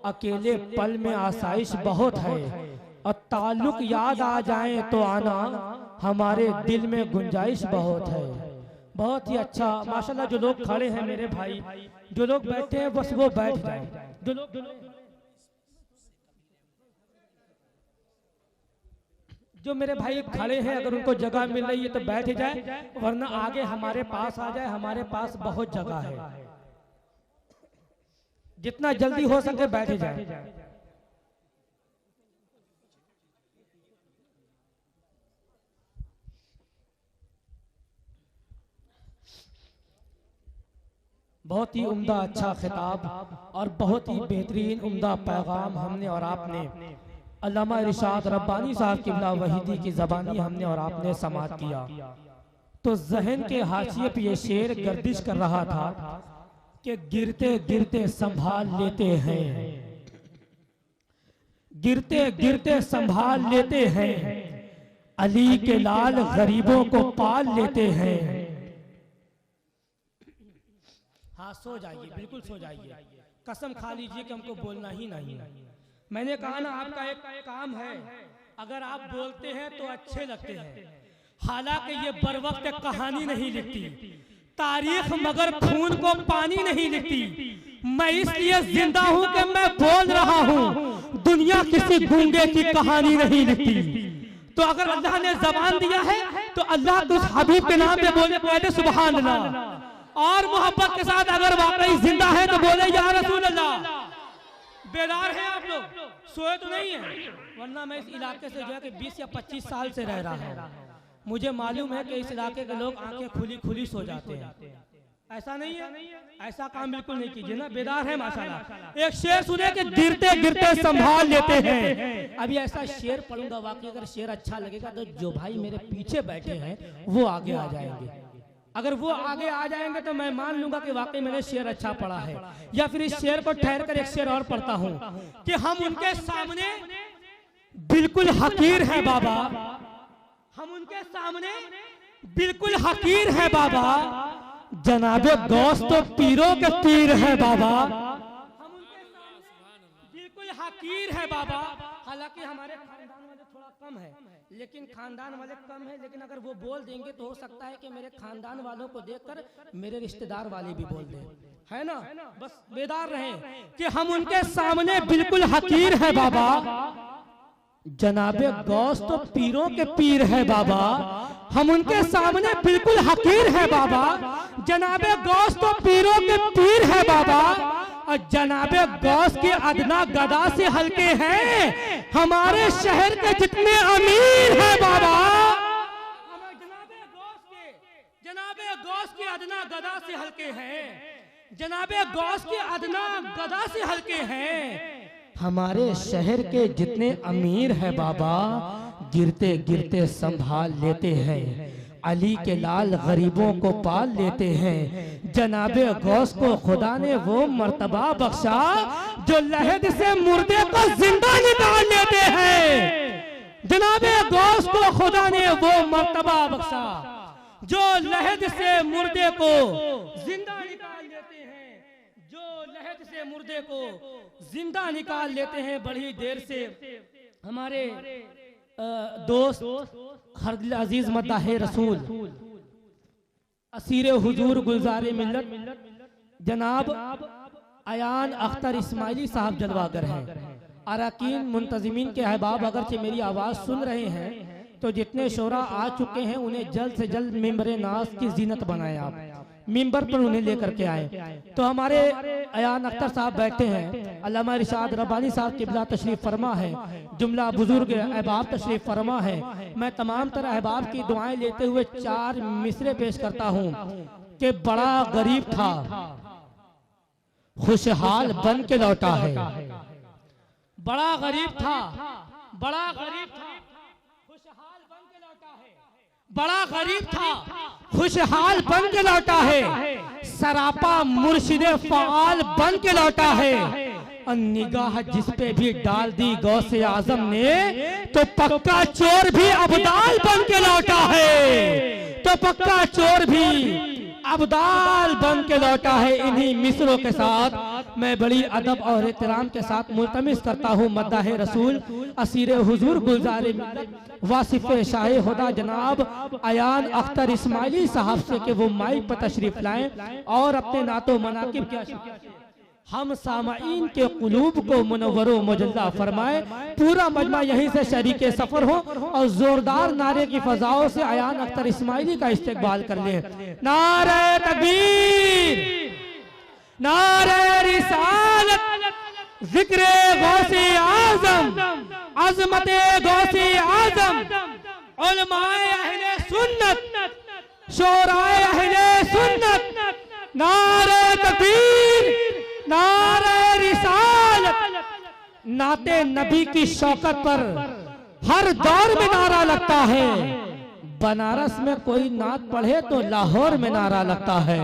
अकेले पल में आसाइश बहुत है, और ताल्लुक याद आ जाए तो आना, हमारे दिल में गुंजाइश बहुत है। बहुत ही अच्छा माशाल्लाह। जो लोग खड़े हैं मेरे भाई, जो लोग बैठे हैं बस वो बैठ जाए। जो मेरे भाई खड़े हैं अगर उनको जगह मिल रही है तो बैठ जाए, वरना आगे हमारे पास आ जाए, हमारे पास बहुत जगह है। जितना जल्दी हो सके बैठ जाए। बहुत ही उम्दा अच्छा खिताब और बहुत ही बेहतरीन उम्दा पैगाम हमने और आपने अल्लामा इरशाद रब्बानी साहब क़िबला वहीदी की ज़बानी हमने और आपने समाअत किया। तो जहन के हाशिए पे ये शेर गर्दिश कर रहा था कि गिरते गिरते संभाल लेते हैं, गिरते गिरते संभाल लेते हैं, अली के लाल गरीबों को पाल लेते हैं। हाँ सो जाइए, बिल्कुल सो जाइए, कसम खा लीजिए कि हमको बोलना ही नहीं। मैंने कहा ना आपका एक काम है, अगर आप बोलते हैं तो अच्छे लगते हैं। हालांकि ये बर वक्त कहानी नहीं लिखती तारीख, मगर खून को पानी नहीं लिखती। मैं इसलिए जिंदा हूँ कि मैं बोल रहा हूँ, दुनिया किसी गूंगे की कहानी नहीं लिखती। तो अगर अल्लाह ने जबान दिया है तो अल्लाह तो उस हबीब के नाम पे बोले कहते सुभान अल्लाह, और मोहब्बत के साथ अगर वाकई जिंदा है तो बोले या रसूल अल्लाह। बेदार हैं आप लोग, सोए तो नहीं है? वरना मैं इस इलाके से जो है कि 20 या 25 साल से रह रहा हूँ। मुझे मालूम है कि इस इलाके के लोग आंखें खुली खुली सो जाते हैं। ऐसा नहीं है, ऐसा काम बिल्कुल नहीं कीजिए ना। बेदार है माशाल्लाह। एक शेर सुने कि गिरते गिरते संभाल लेते हैं। अभी ऐसा शेर पढ़ूंगा, वाकई अगर शेर अच्छा लगेगा तो जो भाई मेरे पीछे बैठे हैं वो आगे आ जाएंगे। अगर वो आगे आ जाएंगे तो मैं मान लूंगा कि वाकई मैंने शेर अच्छा पढ़ा है। या फिर इस शेर को ठहर कर एक शेर और पढ़ता हूँ कि हम उनके सामने बिल्कुल हकीर है बाबा, हम उनके सामने बिल्कुल हकीर है बाबा, जनाबे गौस तो पीरों के पीर है बाबा, हम उनके सामने बिल्कुल हकीर है बाबा। हालांकि हमारे खानदान वाले थोड़ा कम है, लेकिन खानदान वाले कम है, लेकिन अगर वो बोल देंगे तो हो सकता है कि मेरे खानदान वालों को देखकर मेरे रिश्तेदार वाले भी बोल दें, है ना। बस बेदार रहें कि हम उनके सामने बिल्कुल हकीर है बाबा, जनाबे गौस तो पीरों के पीर है बाबा, हम उनके सामने बिल्कुल हकीर है बाबा, जनाबे गौस तो पीरों के पीर है बाबा, और जनाबे गौस के अदना गदा से हल्के हैं, हमारे शहर के जितने अमीर हैं बाबा। जनाबे गौस के अदना गदा से हल्के हैं, जनाबे गौस के अदना गदा से हल्के हैं, हमारे शहर के जितने अमीर हैं बाबा, गिरते गिरते संभाल लेते हैं, अली के लाल गरीबों को पाल लेते हैं। जनाबे गौस को खुदा ने वो मर्तबा बख्शा जो लहद से मुर्दे को जिंदा निकाल लेते हैं। जनाबे गौस को खुदा ने वो मर्तबा बख्शा जो लहद से मुर्दे को जिंदा निकाल लेते हैं, जो लहद से मुर्दे को जिंदा निकाल लेते हैं। बड़ी देर से हमारे दोस्त हरदिल अजीज मद्दाहे रसूल असीरे हुजूर गुलजारे मिल्लत जनाब अयान अख्तर इस्माइली साहब जलवागर हैं। अरकान मुंतजिमीन के अहबाब अगरचे मेरी आवाज़ सुन रहे हैं तो जितने शोरा आ चुके हैं उन्हें जल्द से जल्द मिंबर नाज की जीनत बनाए, आप मिंबर पर उन्हें लेकर के आए। तो हमारे अयान अख्तर साहब बैठे हैं, अल्लामा इरशाद रब्बानी साहब क़िबला तशरीफ फरमा है, जुमला बुजुर्ग अहबाब तशरीफ फरमा है। मैं तमाम तरह अहबाब की दुआएं लेते हुए 4 मिसरे पेश करता हूँ कि बड़ा गरीब था खुशहाल बन के लौटा है, बड़ा गरीब था, बड़ा गरीब था खुशहाल बन के लौटा है, बड़ा गरीब था खुशहाल बन के लौटा है, सरापा मुर्शिदे फ़आल बन के लौटा है, और निगाह जिस पे भी डाल दी गौसे आजम ने तो पक्का चोर भी अब्दाल बन के लौटा है, तो पक्का चोर भी अब्दाल बन के लौटा है। इन्हीं मिसरों के साथ मैं बड़ी अदब और एहतराम के साथ मुल्तमिस करता हूँ मद्दाह रसूल असीर हुजूर गुलजार मिल्लत वासिफ शाह खुदा जनाब अयान अख्तर इस्माइली साहब से कि वो माइक पर तशरीफ लाएं और अपने नातो मनाकिब के हम सामाईन के कुलूब को मुनव्वरो मुजल्ला फरमाए। पूरा मजमा यहीं से शरीके सफर हो और जोरदार नारे की फजाओं से अयान अख्तर इस्माइली का इस्तेकबाल कर लें। नारे तकबीर, नारे रिसालत, जिक्रे गौसे आजम, अजमते गौसे आजम, उलमाए अहले सुन्नत, शोराए अहले सुन्नत, नारे तकबीर, नारे रिसालत। नाते नबी की शौकत पर हर दौर में नारा लगता है। बनारस में कोई नात पढ़े तो लाहौर में नारा लगता है।